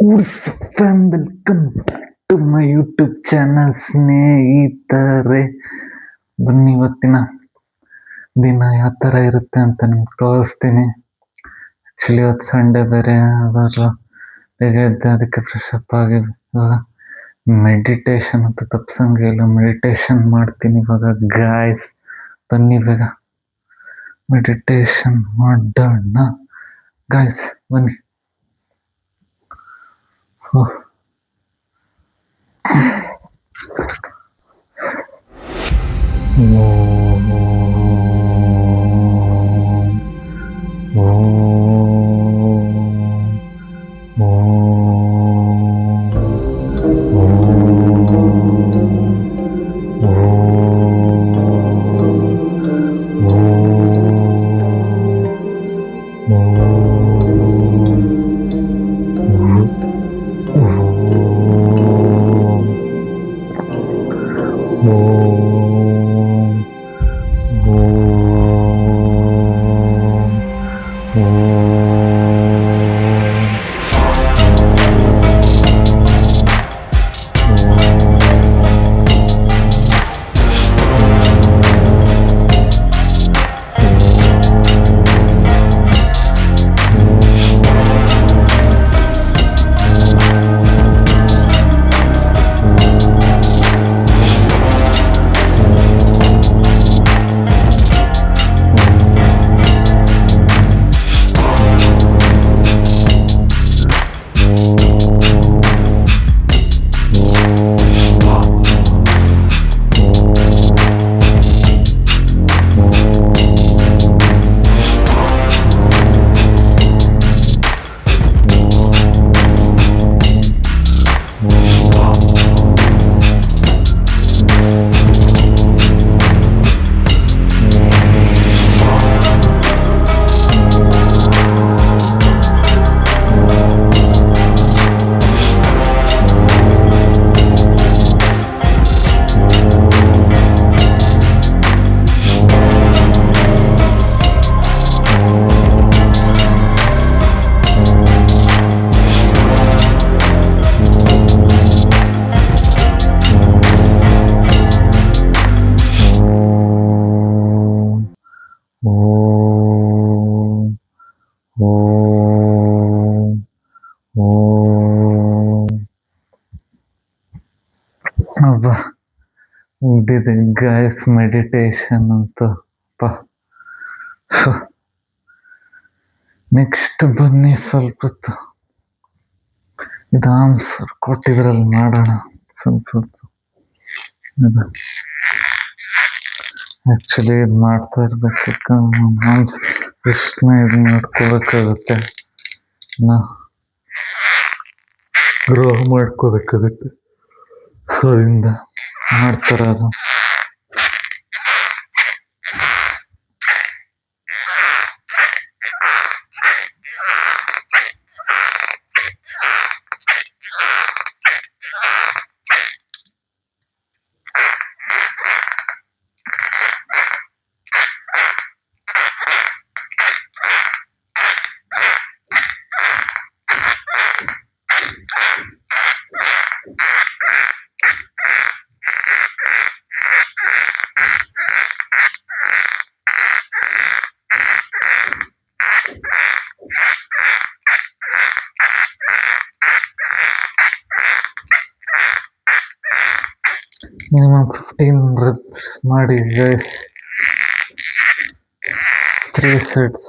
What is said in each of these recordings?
Welcome to my YouTube channel ಸ್ನೇಹಿತರೆ. ಬನ್ನಿ, ಇವತ್ತಿನ ದಿನ ಯಾವ ಥರ ಇರುತ್ತೆ ಅಂತ ನಿಮ್ಗೆ ತೋರಿಸ್ತೀನಿ. ಆ್ಯಕ್ಚುಲಿ ಇವತ್ತು ಸಂಡೇ ಬೇರೆ, ಅದ್ರ ಬೇಗ ಎದ್ದೆ, ಅದಕ್ಕೆ ಫ್ರೆಶ್ ಅಪ್ ಆಗಿ ಇವಾಗ ಮೆಡಿಟೇಷನ್ ಅಂತ ತಪ್ಸಂಗಿಲ್ಲ, ಮೆಡಿಟೇಷನ್ ಮಾಡ್ತೀನಿ ಇವಾಗ. ಗಾಯ್ಸ್ ಬನ್ನಿ, ಬೇಗ ಮೆಡಿಟೇಷನ್ ಮಾಡೋಣ ಗಾಯ್ಸ್, ಬನ್ನಿ. ಓಹ್, ಅಬ್ಬಾ, ಮುಗ್ದಿದೆ ಗಾಯ್ಸ್ ಮೆಡಿಟೇಷನ್ ಅಂತ. ನೆಕ್ಸ್ಟ್ ಬನ್ನಿ, ಸ್ವಲ್ಪ ಹೊತ್ತು ಇದು ಆನ್ಸರ್ ಕೊಟ್ಟಿದ್ರಲ್ಲಿ ಮಾಡೋಣ ಸ್ವಲ್ಪ ಹೊತ್ತು. ಆ್ಯಕ್ಚುಲಿ ಇದು ಮಾಡ್ತಾ ಇರ್ಬೇಕು, ಕೃಷ್ಣ ಇದು ಮಾಡ್ಕೋಬೇಕಾಗುತ್ತೆ, ಗ್ರೋ ಮಾಡ್ಕೋಬೇಕಾಗುತ್ತೆ. ಸೊ ಅದರಿಂದ ಮಾಡ್ತಾರೆ ಅದು. ಮಿನಿಮಮ್ 15 reps ಮಾಡಿ ಗೈಸ್, 3 sets.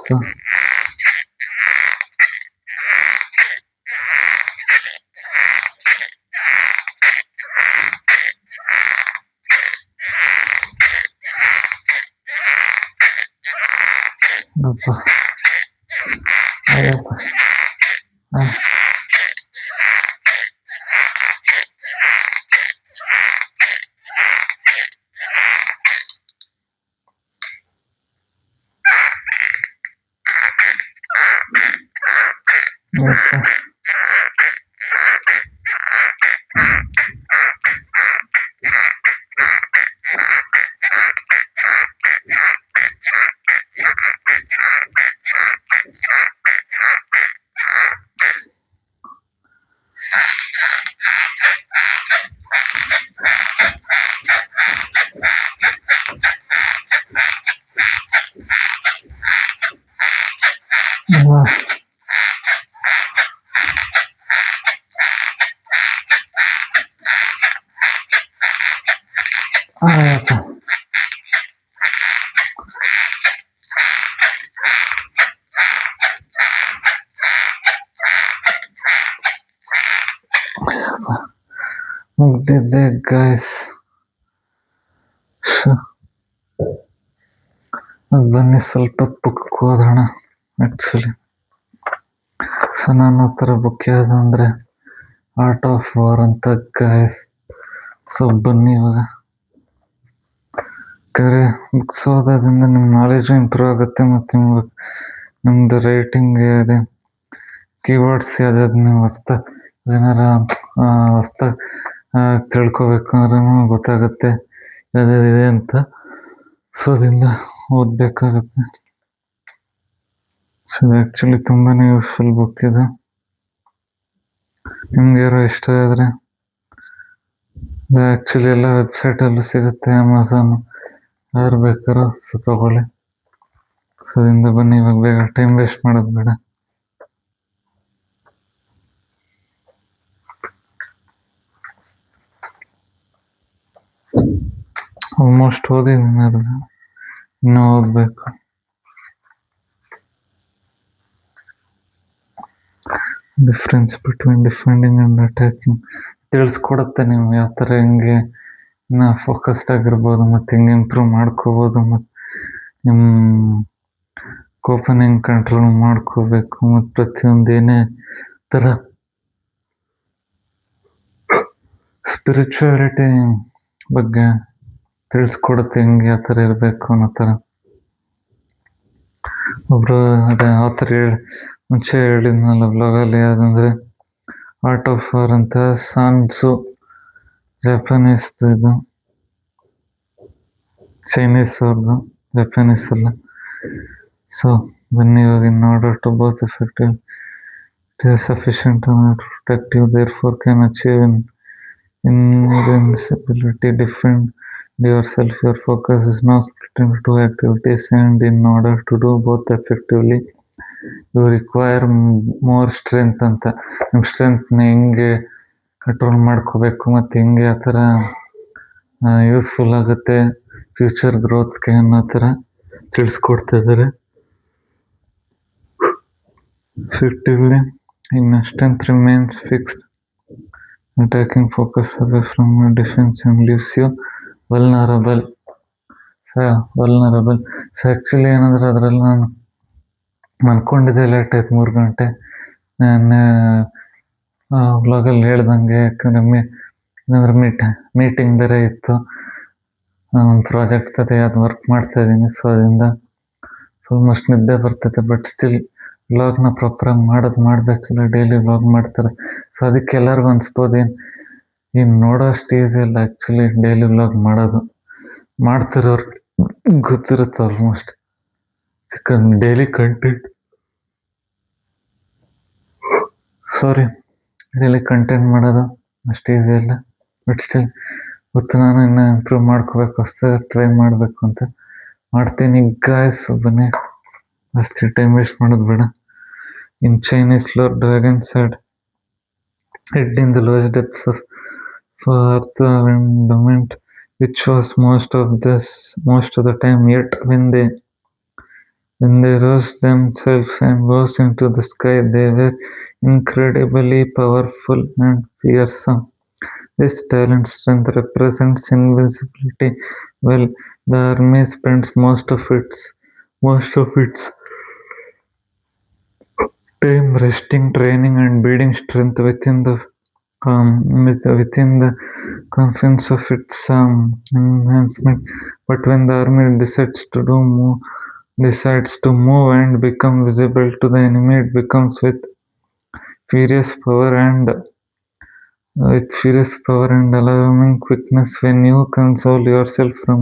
ಅಲ್ವಾ? ಆಯ್ತು. ಮುಗ್ದಿದ್ದೆ ಗೈಸ್. ಬನ್ನಿ ಸ್ವಲ್ಪ ಬುಕ್ ಓದೋಣ. ಆ್ಯಕ್ಚುಲಿ ಸೊ ನಾನು ಹತ್ರ ಬುಕ್ ಯಾವುದು ಅಂದರೆ ಆರ್ಟ್ ಆಫ್ ವಾರ್ ಅಂತ ಗೈಸ್. ಸೊ ಬನ್ನಿ ಇವಾಗ ಕರೆ ಬುಕ್ಸ್ ಓದೋದ್ರಿಂದ ನಿಮ್ಮ ನಾಲೆಜು ಇಂಪ್ರೂವ್ ಆಗುತ್ತೆ ಮತ್ತು ನಿಮ್ಮದು ರೈಟಿಂಗ್ ಇದೆ ಕೀವರ್ಡ್ಸ್ ಯಾವ್ದಾದ್ರು ನೀವು ಏನಾರ ಹೊಸ್ದಾಗಿ ತಿಳ್ಕೊಬೇಕು ಅಂದ್ರೆ ಗೊತ್ತಾಗುತ್ತೆ ಯಾವ್ಯಾವ್ದಿದೆ ಅಂತ. ಸೊ ಅದರಿಂದ ಓದಬೇಕಾಗತ್ತೆ. ಸೊ ಆ್ಯಕ್ಚುಲಿ ತುಂಬಾ ಯೂಸ್ಫುಲ್ ಬುಕ್ ಇದು. ನಿಮ್ಗೆ ಯಾರೋ ಇಷ್ಟ ಆದರೆ ಆ್ಯಕ್ಚುಲಿ ಎಲ್ಲ ವೆಬ್ಸೈಟಲ್ಲೂ ಸಿಗುತ್ತೆ, ಅಮೆಝಾನ್ ಯಾರು ಬೇಕಾರೋ ಸೊ ತಗೊಳ್ಳಿ. ಸೊ ಅದರಿಂದ ಬನ್ನಿ ಇವಾಗ ಬೇಗ ಟೈಮ್ ವೇಸ್ಟ್ ಮಾಡೋದು ಬೇಡ. ಆಲ್ಮೋಸ್ಟ್ ಓದಿದ್ದೀನಿ, ಅರ್ಧ ಇನ್ನೂ ಓದಬೇಕು. Difference between defending and attacking ತಿಳಿಸ್ಕೊಡುತ್ತೆ ನೀವು ಯಾವ ಥರ ಹೆಂಗೆ ಫೋಕಸ್ಡ್ ಆಗಿರ್ಬೋದು ಮತ್ತು ಹೆಂಗೆ ಇಂಪ್ರೂವ್ ಮಾಡ್ಕೋಬೋದು ಮತ್ತು ನಿಮ್ಮ ಕೋಪನ ಹೆಂಗೆ ಕಂಟ್ರೋಲ್ ಮಾಡ್ಕೋಬೇಕು ಮತ್ತು ಪ್ರತಿಯೊಂದು ಏನೇ ಥರ ಸ್ಪಿರಿಚುಯಾಲಿಟಿ ಬಗ್ಗೆ ತಿಳಿಸ್ಕೊಡುತ್ತೆ, ಹೆಂಗೆ ಯಾವ ಥರ ಇರಬೇಕು ಅನ್ನೋ ಥರ. ಒಬ್ಬರು ಅದೇ ಆಥರ್ ಮುಂಚೆ ಹೇಳಿದ್ನಲ್ಲ ಬ್ಲಾಗಲ್ಲಿ, ಯಾವುದಂದರೆ ಆರ್ಟ್ ಆಫ್ ವಾರ್ ಅಂತ, ಸಾನ್ ತ್ಸು, ಜಪಾನೀಸ್ದು ಇದು, ಚೈನೀಸ್ ಅವ್ರದ್ದು, ಜಪಾನೀಸ್ ಅಲ್ಲ. ಸೊ ಬನ್ನಿ ಇವಾಗ in order to both effective it is sufficient to protect you therefore can achieve invincibility, defend yourself. Your focus is now split into two activities, and in order to do both effectively you require more strength ಅಂತ. ನಿಮ್ಮ ಸ್ಟ್ರೆಂತ್ನ ಹೆಂಗೆ control ಮಾಡ್ಕೋಬೇಕು ಮತ್ತು ಹೆಂಗೆ ಆ ಥರ useful ಆಗುತ್ತೆ future ಗ್ರೋತ್ಗೆ ಅನ್ನೋ ಥರ ತಿಳಿಸ್ಕೊಡ್ತಾ ಇದ್ದಾರೆ. effectively in strength remains fixed, attacking focus away from your defense and leaves you vulnerable. So actually ಏನಂದ್ರೆ ಅದರಲ್ಲಿ ನಾನು ಮಲ್ಕೊಂಡಿದ್ದೆ ಲೇಟ್ ಆಯ್ತು, 3 ಗಂಟೆ. ನಾನು ವ್ಲಾಗಲ್ಲಿ ಹೇಳ್ದಂಗೆ, ಯಾಕಂದರೆ ಏನಂದ್ರೆ ಮೀಟಿಂಗ್ ಬೇರೆ ಇತ್ತು, ಒಂದು ಪ್ರಾಜೆಕ್ಟ್ ಜೊತೆ ಅದು ವರ್ಕ್ ಮಾಡ್ತಾಯಿದ್ದೀನಿ. ಸೊ ಅದರಿಂದ ಆಲ್ಮೋಸ್ಟ್ ನಿದ್ದೆ ಬರ್ತೈತೆ. ಬಟ್ ಸ್ಟಿಲ್ ವ್ಲಾಗ್ನ ಪ್ರಾಪರಾಗಿ ಮಾಡಬೇಕಲ್ಲ, ಡೈಲಿ ವ್ಲಾಗ್ ಮಾಡ್ತಾರೆ. ಸೊ ಅದಕ್ಕೆ ಎಲ್ಲರಿಗೂ ಅನ್ಸ್ಬೋದು ಏನು ನೋಡೋ ಅಷ್ಟು ಈಸಿ ಅಲ್ಲ ಆ್ಯಕ್ಚುಲಿ ಡೈಲಿ ವ್ಲಾಗ್ ಮಾಡೋದು. ಮಾಡ್ತಿರೋರ್ಗೆ ಗೊತ್ತಿರುತ್ತೆ ಆಲ್ಮೋಸ್ಟ್. ಡೈಲಿ ಕಂಟೆಂಟ್ ಮಾಡೋದು ಅಷ್ಟು ಈಸಿ ಅಲ್ಲ. ಬಟ್ ಸ್ಟಿಲ್ ಗೊತ್ತು, ನಾನು ಇನ್ನೂ ಇಂಪ್ರೂವ್ ಮಾಡ್ಕೋಬೇಕು, ಹೊಸ್ದಾಗಿ ಟ್ರೈ ಮಾಡಬೇಕು ಅಂತ ಮಾಡ್ತೀನಿ ಗಾಯ್ಸ್. ಬನ್ನಿ ಜಾಸ್ತಿ ಟೈಮ್ ವೇಸ್ಟ್ ಮಾಡೋದು ಬೇಡ. In Chinese lore, dragons had hid in the lowest depths of earth environment, which was most of the time. Yet when they rose themselves and rose into the sky, they were incredibly powerful and fearsome. This talent strength represents invincibility. Well, the army spends most of its time resting, training, and building strength within the confines of its enhancement. But when the army decides to move and become visible to the enemy, it becomes with furious power and alarming quickness. When you console yourself from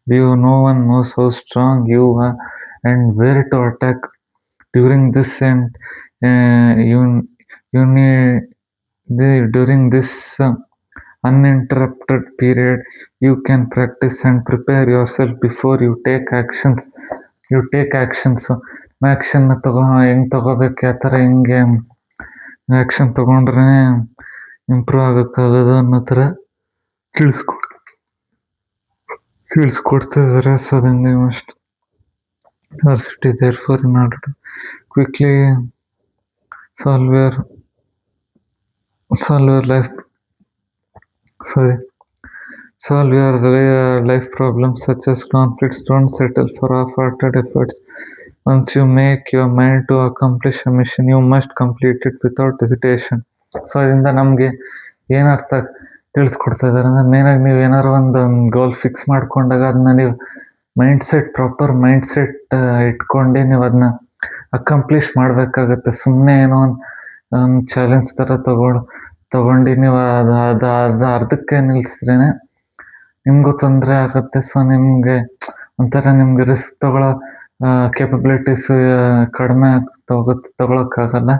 view, no one knows how strong you are and where to attack. During this during this uninterrupted period, you can practice and prepare yourself before you take actions. Action ಹೆಂಗೆ ತಗೋಬೇಕು, ಯಾವ ಥರ ಹೆಂಗೆ action ತಗೊಂಡ್ರೆ improve ಆಗೋಕ್ಕಾಗೋದು ಅನ್ನೋ ಥರ ತಿಳಿಸ್ಕೊಡ್ತಾ ಇದ್ದಾರೆ. ಸೊ ಅದರಿಂದ must university therefore in order to quickly solve your life problems such as conflicts. Don't settle for half-hearted efforts. Once you make your mind to accomplish a mission, you must complete it without hesitation. So ಇದರಿಂದ ನಮಗೆ ಏನರ್ಥ ತಿಳಿಸ್ಕೊಡ್ತಾ ಇದ್ದಾರೆ ಅಂದರೆ, ಮೇನಾಗಿ ನೀವು ಏನಾರು ಒಂದು ಗೋಲ್ ಫಿಕ್ಸ್ ಮಾಡ್ಕೊಂಡಾಗ ಅದನ್ನ ನೀವು ಪ್ರಾಪರ್ ಮೈಂಡ್ ಸೆಟ್ ಇಟ್ಕೊಂಡು ನೀವು ಅದನ್ನ ಅಕಂಪ್ಲಿಷ್ ಮಾಡಬೇಕಾಗತ್ತೆ. ಸುಮ್ಮನೆ ಏನೋ ಒಂದು ಚಾಲೆಂಜ್ ಥರ ತಗೊಂಡು ನೀವು ಅದು ಅರ್ಧಕ್ಕೆ ನಿಲ್ಲಿಸಿದ್ರೇ ನಿಮಗೂ ತೊಂದರೆ ಆಗುತ್ತೆ. ಸೊ ನಿಮಗೆ ಒಂಥರ ನಿಮ್ಗೆ ರಿಸ್ಕ್ ತಗೊಳ್ಳೋ ಕೇಪಬಿಲಿಟೀಸ್ ಕಡಿಮೆ ತಗೊಳಕ್ಕಾಗಲ್ಲ.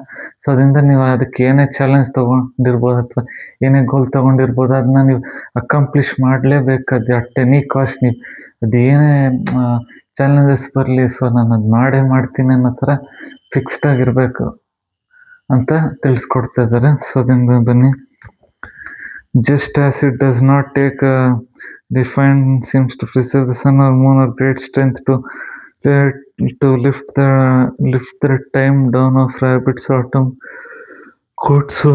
ಸೊ ಅದರಿಂದ ನೀವು ಅದಕ್ಕೆ ಏನೇ ಚಾಲೆಂಜ್ ತೊಗೊಂಡಿರ್ಬೋದು ಅಥವಾ ಏನೇ ಗೋಲ್ ತೊಗೊಂಡಿರ್ಬೋದು, ಅದನ್ನ ನೀವು ಅಕಂಪ್ಲಿಷ್ ಮಾಡಲೇಬೇಕು. ಅಟ್ ಎನಿ ಕಾಸ್ಟ್ ನೀವು ಅದು ಏನೇ ಚಾಲೆಂಜಸ್ ಬರಲಿ, ಸೊ ನಾನು ಅದು ಮಾಡ್ತೀನಿ ಅನ್ನೋ ಥರ ಫಿಕ್ಸ್ಡ್ ಆಗಿರಬೇಕು ಅಂತ ತಿಳಿಸ್ಕೊಡ್ತಾ ಇದ್ದಾರೆ. ಸೊ ಅದರಿಂದ ಬನ್ನಿ, just as it does not take a refined seems to preserve the sun or moon or great strength to lift the time down of rabbit's autumn coat. So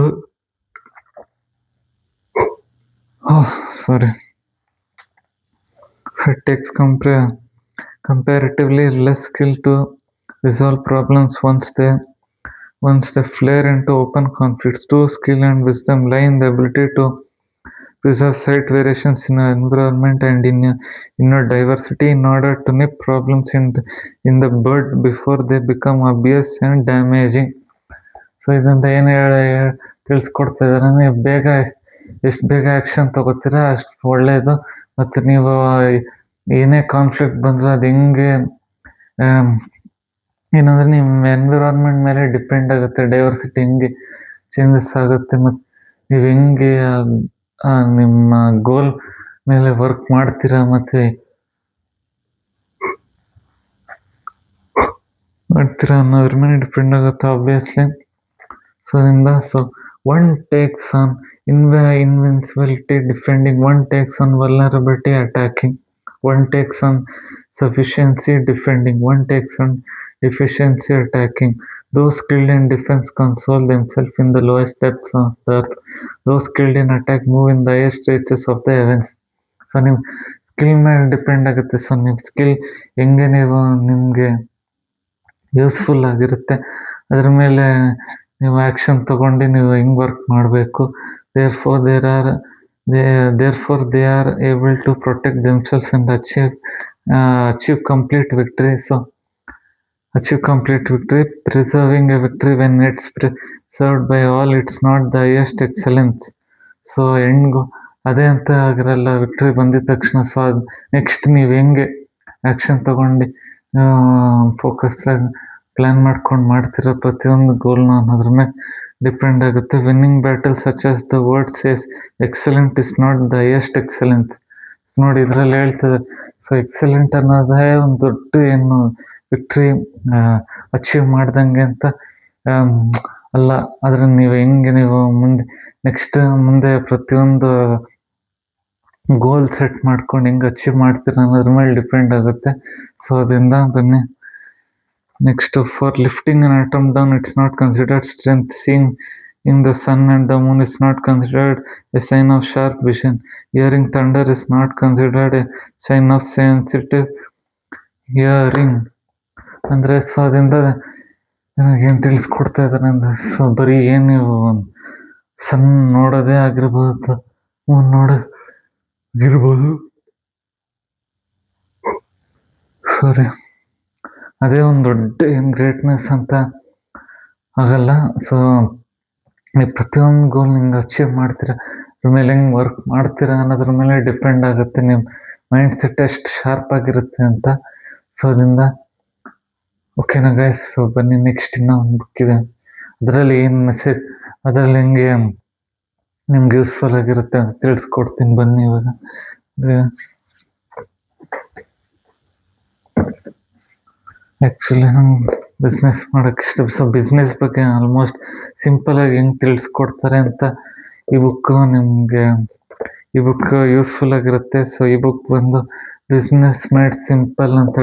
it takes comparatively less skill to resolve problems once they flare into open conflicts. True skill and wisdom lie in the ability to preserve slight variations in our environment and in our diversity in order to nip problems in the bud before they become obvious and damaging. So ಇದರಿಂದ ಏನು ತಿಳಿಸ್ಕೊಡ್ತಾ ಇದ್ದಾರೆ ಅಂದರೆ, ಎಷ್ಟು ಬೇಗ action ತಗೋತೀರಾ ಅಷ್ಟು ಒಳ್ಳೆಯದು. ಮತ್ತು ನೀವು ಏನೇ ಕಾನ್ಫ್ಲಿಕ್ಟ್ ಬಂದರೂ ಅದು ಹೆಂಗೆ ಏನಂದರೆ ನಿಮ್ಮ ಎನ್ವಿರಾನ್ಮೆಂಟ್ ಮೇಲೆ ಡಿಪೆಂಡ್ ಆಗುತ್ತೆ. ಡೈವರ್ಸಿಟಿ ಹೆಂಗೆ ಚೇಂಜಸ್ ಆಗುತ್ತೆ ಮತ್ತು ನೀವು ಹೆಂಗೆ ನಿಮ್ಮ ಗೋಲ್ ಮೇಲೆ ವರ್ಕ್ ಮಾಡ್ತೀರಾ ಅನ್ನೋದ್ರ ಮೇಲೆ ಡಿಪೆಂಡ್ ಆಗುತ್ತೆ ಆಬ್ವಿಯಸ್ಲಿ. ಸೊ ಅದರಿಂದ one takes on invincibility defending, one takes on vulnerability attacking, one takes on sufficiency defending, one takes on deficiency attacking. Those skilled in defense console themselves in the lowest depths of the earth. Those skilled in attack move in the highest reaches of the heavens. So ನಿಮ್ಮ skill ಮೇಲೆ depend ಆಗುತ್ತೆ. So ನಿಮ್ಮ skill ಹೆಂಗೆ ನಿಮಗೆ useful ಆಗಿರುತ್ತೆ ಅದ್ರ ಮೇಲೆ ನೀವು ಆ್ಯಕ್ಷನ್ ತೊಗೊಂಡು ನೀವು ಹೆಂಗೆ ವರ್ಕ್ ಮಾಡಬೇಕು. therefore they are able to protect themselves and achieve complete victory. So achieve complete victory. Preserving a victory when it's preserved by all, it's not the highest excellence. So ಅದೇ ಅಂತ ಆಗಿರಲ್ಲ victory ಬಂದಿದ ತಕ್ಷಣ. So ಅದು next ನೀವು ಹೆಂಗೆ action ತೊಗೊಂಡು focus plan ಮಾಡ್ಕೊಂಡು ಮಾಡ್ತಿರೋ ಪ್ರತಿಯೊಂದು ಗೋಲ್ನ ಅನ್ನೋದ್ರ ಮೇಲೆ ಡಿಪೆಂಡ್ ಆಗುತ್ತೆ. Winning battle such as the word says excellent is not the highest excellence. ನೋಡಿ ಇದರಲ್ಲಿ ಹೇಳ್ತದೆ. ಸೊ ಎಕ್ಸಲೆಂಟ್ ಅನ್ನೋದೇ ಒಂದು ದೊಡ್ಡ ಏನು ವಿಕ್ಟ್ರಿ ಅಚೀವ್ ಮಾಡ್ದಂಗೆ ಅಂತ ಅಲ್ಲ. ಆದರೆ ನೀವು ಹೆಂಗೆ ನೀವು ಮುಂದೆ ಪ್ರತಿಯೊಂದು ಗೋಲ್ ಸೆಟ್ ಮಾಡ್ಕೊಂಡು ಹೆಂಗೆ ಅಚೀವ್ ಮಾಡ್ತೀರ ಅನ್ನೋದ್ರ ಮೇಲೆ ಡಿಪೆಂಡ್ ಆಗುತ್ತೆ. ಸೊ ಅದರಿಂದ ಬನ್ನಿ next, for lifting an atom down it's not considered strength. Seeing in the sun and the moon is not considered a sign of sharp vision. Hearing thunder is not considered a sign of sensitive hearing. ಅಂದರೆ so ಅದರಿಂದ ಏನು ತಿಳಿಸ್ಕೊಡ್ತಾ ಇದ್ದಾರೆ ಅಂದರೆ, so ಬರೀ ಏನು ನೀವು ಸನ್ ನೋಡೋದೇ ಆಗಿರ್ಬೋದು, ಮೂನ್ ನೋಡೋದಿರ್ಬೋದು, ಸಾರಿ ಅದೇ ಒಂದು ದೊಡ್ಡ ಏನು ಗ್ರೇಟ್ನೆಸ್ ಅಂತ ಆಗಲ್ಲ. ಸೊ ನೀವು ಪ್ರತಿಯೊಂದು ಗೋಲ್ ಹಿಂಗೆ ಅಚೀವ್ ಮಾಡ್ತೀರಾ, ಅದ್ರ ಮೇಲೆ ಹೆಂಗೆ ವರ್ಕ್ ಮಾಡ್ತೀರಾ ಅನ್ನೋದ್ರ ಮೇಲೆ ಡಿಪೆಂಡ್ ಆಗುತ್ತೆ ನಿಮ್ಮ ಮೈಂಡ್ ಸೆಟ್ ಎಷ್ಟು ಶಾರ್ಪ್ ಆಗಿರುತ್ತೆ ಅಂತ. ಸೊ ಅದರಿಂದ ಓಕೆನಾ ಗೈಸ್. ಸೊ ಬನ್ನಿ ನೆಕ್ಸ್ಟ್ ಇನ್ನೂ ಒಂದು ಬುಕ್ ಇದೆ, ಅದರಲ್ಲಿ ಏನು ಮೆಸೇಜ್, ಅದರಲ್ಲಿ ಹೆಂಗೆ ನಿಮ್ಗೆ ಯೂಸ್ಫುಲ್ ಆಗಿರುತ್ತೆ ಅಂತ ತಿಳಿಸ್ಕೊಡ್ತೀನಿ ಬನ್ನಿ ಇವಾಗ. ಆ್ಯಕ್ಚುಲಿ ನಂಗೆ ಬಿಸ್ನೆಸ್ ಮಾಡೋಕ್ಕೆ ಇಷ್ಟ. ಸೊ ಬಿಸ್ನೆಸ್ ಬಗ್ಗೆ ಆಲ್ಮೋಸ್ಟ್ ಸಿಂಪಲಾಗಿ ಹೆಂಗೆ ತಿಳಿಸ್ಕೊಡ್ತಾರೆ ಅಂತ ಈ ಬುಕ್ಕು ನಿಮಗೆ ಯೂಸ್ಫುಲ್ ಆಗಿರುತ್ತೆ. ಸೊ ಈ ಬುಕ್ ಬಂದು ಬಿಸ್ನೆಸ್ ಮೇಡ್ ಸಿಂಪಲ್ ಅಂತ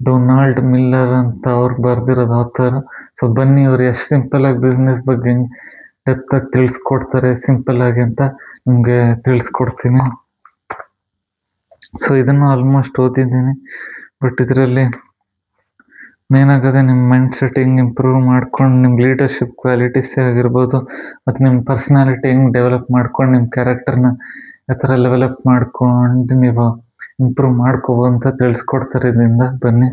ಡೊನಾಲ್ಡ್ ಮಿಲ್ಲರ್ ಅಂತ ಅವ್ರು ಬರೆದಿರೋದು ಆಥರ್. ಸೊ ಬನ್ನಿ ಅವ್ರು ಎಷ್ಟು ಸಿಂಪಲಾಗಿ ಬಿಸ್ನೆಸ್ ಬಗ್ಗೆ ಹೆಂಗೆ ಡೆಪ್ತಾಗಿ ತಿಳಿಸ್ಕೊಡ್ತಾರೆ ಸಿಂಪಲ್ಲಾಗಿ ಅಂತ ನಿಮಗೆ ತಿಳಿಸ್ಕೊಡ್ತೀನಿ. ಸೊ ಇದನ್ನು ಆಲ್ಮೋಸ್ಟ್ ಓದಿದ್ದೀನಿ, ಬಟ್ ಇದರಲ್ಲಿ ಮೇನ್ ಆಗೋದೇ ನಿಮ್ಮ ಮೈಂಡ್ ಸೆಟ್ ಹೆಂಗೆ ಇಂಪ್ರೂವ್ ಮಾಡ್ಕೊಂಡು ನಿಮ್ಮ ಲೀಡರ್ಶಿಪ್ ಕ್ವಾಲಿಟೀಸೇ ಆಗಿರ್ಬೋದು, ಮತ್ತು ನಿಮ್ಮ ಪರ್ಸ್ನಾಲಿಟಿ ಹೆಂಗೆ ಡೆವಲಪ್ ಮಾಡ್ಕೊಂಡು ನಿಮ್ಮ ಕ್ಯಾರೆಕ್ಟರ್ನ ಯಾವ ಥರ ಲೆವೆಲಪ್ ಮಾಡ್ಕೊಂಡು ನೀವು ಇಂಪ್ರೂವ್ ಮಾಡ್ಕೋಬೋದು ಅಂತ ತಿಳಿಸ್ಕೊಡ್ತಾರೆ ಇದರಿಂದ. ಬನ್ನಿ.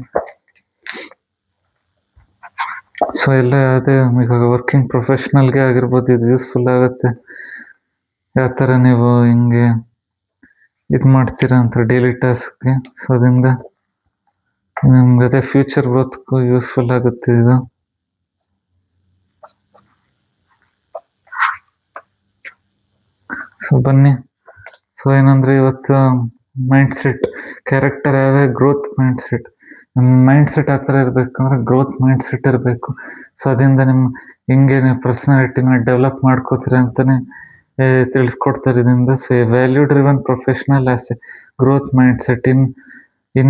ಸೊ ಎಲ್ಲ ಅದೇ ಇವಾಗ ವರ್ಕಿಂಗ್ ಪ್ರೊಫೆಷ್ನಲ್ಗೆ ಆಗಿರ್ಬೋದು ಇದು ಯೂಸ್ಫುಲ್ ಆಗುತ್ತೆ. ಯಾವ ಥರ ನೀವು ಹಿಂಗೆ ಇದು ಮಾಡ್ತೀರಾ ಅಂತ ಡೈಲಿ ಟಾಸ್ಕ್ಗೆ. ಸೊ ಅದರಿಂದ ನಿಮ್ಗೆ ಅದೇ ಫ್ಯೂಚರ್ ಗ್ರೋತ್ಗೂ ಯೂಸ್ಫುಲ್ ಆಗುತ್ತೆ ಇದು. ಸೊ ಬನ್ನಿ. ಸೊ ಏನಂದರೆ ಇವತ್ತು ಮೈಂಡ್ ಸೆಟ್, ಕ್ಯಾರೆಕ್ಟರ್ ಯಾವ್ಯಾವ ಗ್ರೋತ್ ಮೈಂಡ್ ಸೆಟ್. ನಿಮ್ಮ ಮೈಂಡ್ ಸೆಟ್ ಆ ಥರ ಇರಬೇಕಂದ್ರೆ ಗ್ರೋತ್ ಮೈಂಡ್ ಸೆಟ್ ಇರಬೇಕು. ಸೊ ಅದರಿಂದ ನಿಮ್ಮ ಹೆಂಗೆ ನೀವು ಪರ್ಸ್ನಾಲಿಟಿನ ಡೆವಲಪ್ ಮಾಡ್ಕೋತೀರ ಅಂತಲೇ ತಿಳಿಸ್ಕೊಡ್ತಾರೆ ಇದರಿಂದ. So value driven professional as A growth mind set in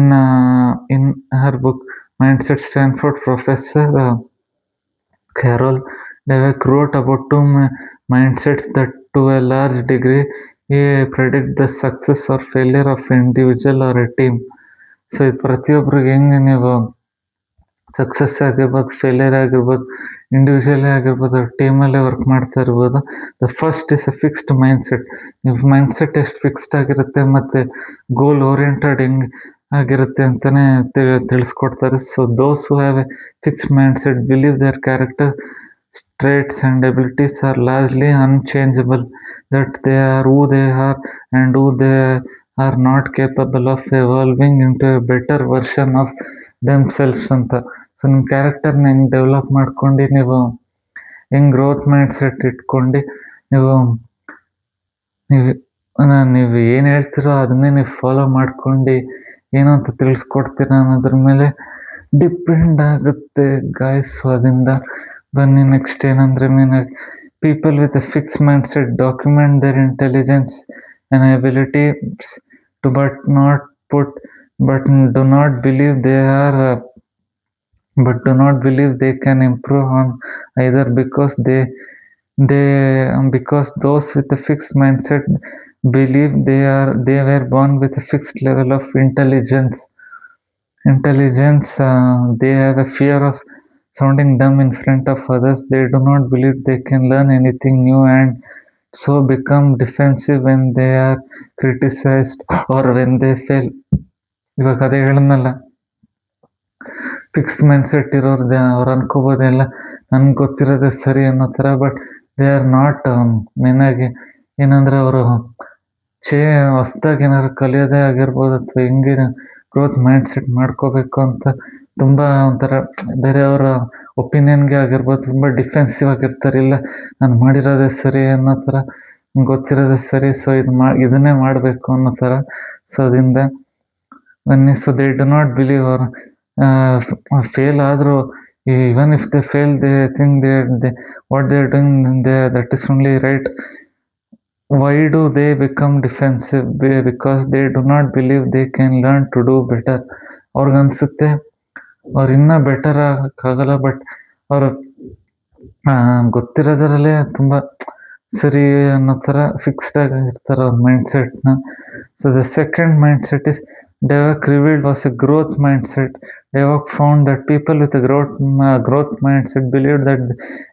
her book Mindset, Stanford professor Carol Dweck wrote about two mindsets that to a large degree predict the success or failure of individual or a team. So ಇದು ಪ್ರತಿಯೊಬ್ಬರಿಗೆ ಹೆಂಗೆ ನೀವು success ಆಗಿರ್ಬೋದು, failure ಆಗಿರ್ಬೋದು, individually ಆಗಿರ್ಬೋದು, ಟೀಮಲ್ಲೇ work ಮಾಡ್ತಾ ಇರ್ಬೋದು. The first is a fixed mindset. ನಿಮ್ಮ mindset ಎಷ್ಟು ಫಿಕ್ಸ್ಡ್ ಆಗಿರುತ್ತೆ ಮತ್ತು ಗೋಲ್ ಓರಿಯೆಂಟೆಡ್ ಹೆಂಗೆ ಆಗಿರುತ್ತೆ ಅಂತಲೇ ತಿಳಿಸ್ಕೊಡ್ತಾರೆ. So those who have a fixed mindset believe their character traits and abilities are largely unchangeable, that they are who they are and who they are not capable of evolving into a better version of themselves ಅಂತ. So ನಿಮ್ಮ ಕ್ಯಾರೆಕ್ಟರ್ನ ಹೆಂಗೆ develop ಮಾಡ್ಕೊಂಡು ನೀವು ಹೆಂಗೆ growth mind set ಇಟ್ಕೊಂಡು ನೀವು ಏನು ಹೇಳ್ತೀರೋ ಅದನ್ನೇ ನೀವು ಫಾಲೋ ಮಾಡ್ಕೊಂಡು ಏನು ಅಂತ ತಿಳಿಸ್ಕೊಡ್ತೀರ ಅನ್ನೋದ್ರ ಮೇಲೆ ಡಿಪೆಂಡ್ ಆಗುತ್ತೆ ಗಾಯ್ಸ್. ಸೊ ಅದರಿಂದ ಬನ್ನಿ ನೆಕ್ಸ್ಟ್ ಏನಂದರೆ ಮೇನಾಗಿ people with a fix mind set document their intelligence and abilities to but do not believe they can improve on either, because those with a fixed mindset believe they were born with a fixed level of intelligence. They have a fear of sounding dumb in front of others. They do not believe they can learn anything new and so become defensive when they are criticized or when they fail. ಇವಾಗ ಅದೇ ಹೇಳನಲ್ಲ, fix mind set ಇರೋರ್ದೆ ಅವ್ರು ಅನ್ಕೋಬೋದೆಲ್ಲ ನನ್ಗೆ ಗೊತ್ತಿರೋದೇ ಸರಿ ಅನ್ನೋ ಥರ. But they are not. ಮೇನಾಗಿ ಏನಂದರೆ ಅವರು ಹೊಸ್ದಾಗಿ ಏನಾದ್ರು ಕಲಿಯೋದೇ ಆಗಿರ್ಬೋದು ಅಥವಾ ಹೆಂಗೆ ಗ್ರೋತ್ ಮೈಂಡ್ ಸೆಟ್ ಮಾಡ್ಕೋಬೇಕು ಅಂತ ತುಂಬ ಒಂಥರ ಬೇರೆಯವರ ಒಪಿನಿಯನ್ಗೆ ಆಗಿರ್ಬೋದು ತುಂಬ ಡಿಫೆನ್ಸಿವ್ ಆಗಿರ್ತಾರೆ. ಇಲ್ಲ ನಾನು ಮಾಡಿರೋದೇ ಸರಿ ಅನ್ನೋ ಥರ, ಗೊತ್ತಿರೋದೇ ಸರಿ, ಸೊ ಇದನ್ನೇ ಮಾಡಬೇಕು ಅನ್ನೋ ಥರ. ಸೊ ಅದರಿಂದ so they do not believe ಅವ್ರು ಫೇಲ್ ಆದರೂ even if they fail they think what they are doing that is only right. Why do they become defensive? Because they do not believe they can learn to do better. ಅವ್ರಿಗನ್ಸುತ್ತೆ ಅವ್ರು ಇನ್ನೂ better ಆಗೋಕ್ಕಾಗಲ್ಲ, but ಅವರು ಗೊತ್ತಿರೋದರಲ್ಲೇ ತುಂಬ ಸರಿ ಅನ್ನೋ ಥರ fixed ಆಗಿರ್ತಾರೆ ಅವ್ರ ಮೈಂಡ್ಸೆಟ್ನ. So the second mindset is Dweck revealed was a growth mindset. Dweck found that people with a growth mindset believed that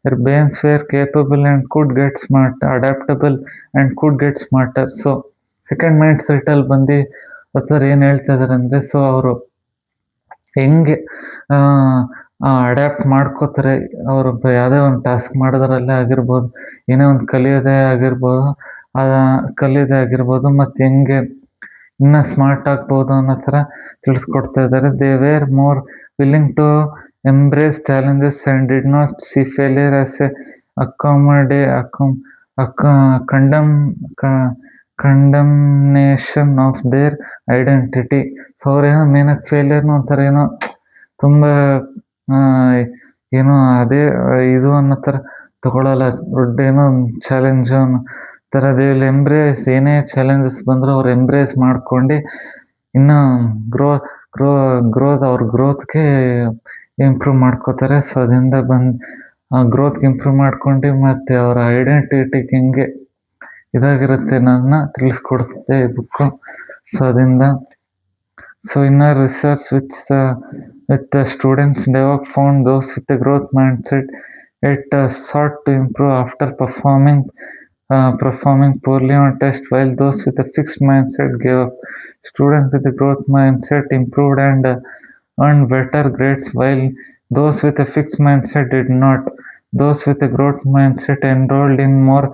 their brains were capable and could get smart, adaptable and could get smarter. So second mind ಸೆಟ್ಟಲ್ಲಿ ಬಂದು ಅವ್ರು ಏನು ಹೇಳ್ತಾ ಇದ್ದಾರೆ ಅಂದರೆ, so ಅವರು ಹೆಂಗೆ adapt ಮಾಡ್ಕೋತಾರೆ, ಅವರು ಯಾವುದೇ ಒಂದು ಟಾಸ್ಕ್ ಮಾಡೋದ್ರಲ್ಲೇ ಆಗಿರ್ಬೋದು, ಏನೇ ಒಂದು ಕಲಿಯೋದೇ ಆಗಿರ್ಬೋದು ಮತ್ತು ಹೆಂಗೆ ಇನ್ನೂ ಸ್ಮಾರ್ಟ್ ಆಗ್ಬೋದು ಅನ್ನೋ ಥರ ತಿಳಿಸ್ಕೊಡ್ತಾ ಇದ್ದಾರೆ. They were more willing to embrace challenges and did not see failure as a a condemnation of their identity. So ಅವ್ರೇನೋ ಮೇನಾಗಿ ಫೇಲಿಯರ್ನು ಒಂಥರ ಏನೋ ತುಂಬ ಏನೋ ಅದೇ ಇದು ಅನ್ನೋ ಥರ ತಗೊಳ್ಳಲ್ಲ, ದೊಡ್ಡ ಏನೋ ಚಾಲೆಂಜು ಅನ್ನೋ ಥರ ದೇ ವಿಲ್ ಎಂಬ್ರೇಸ್. ಏನೇ ಚಾಲೆಂಜಸ್ ಬಂದರೂ ಅವ್ರು ಎಂಬ್ರೇಸ್ ಮಾಡ್ಕೊಂಡು ಇನ್ನು ಗ್ರೋತ್ ಅವ್ರ ಗ್ರೋತ್ಗೆ ಇಂಪ್ರೂವ್ ಮಾಡ್ಕೋತಾರೆ. ಸೊ ಅದರಿಂದ ಗ್ರೋತ್ಗೆ ಇಂಪ್ರೂವ್ ಮಾಡ್ಕೊಂಡು ಮತ್ತು ಅವರ ಐಡೆಂಟಿಟಿಗೆ ಹೆಂಗೆ ಇದಾಗಿರುತ್ತೆ ನನ್ನ ತಿಳಿಸ್ಕೊಡುತ್ತೆ ಈ ಬುಕ್ಕು. ಸೊ ಅದರಿಂದ inner research with the students, Devok found those with a growth mindset sought to improve after performing poorly on test, while those with a fixed mindset gave up. Students with a growth mindset improved and earned better grades, while those with a fixed mindset did not. Those with a growth mindset enrolled in more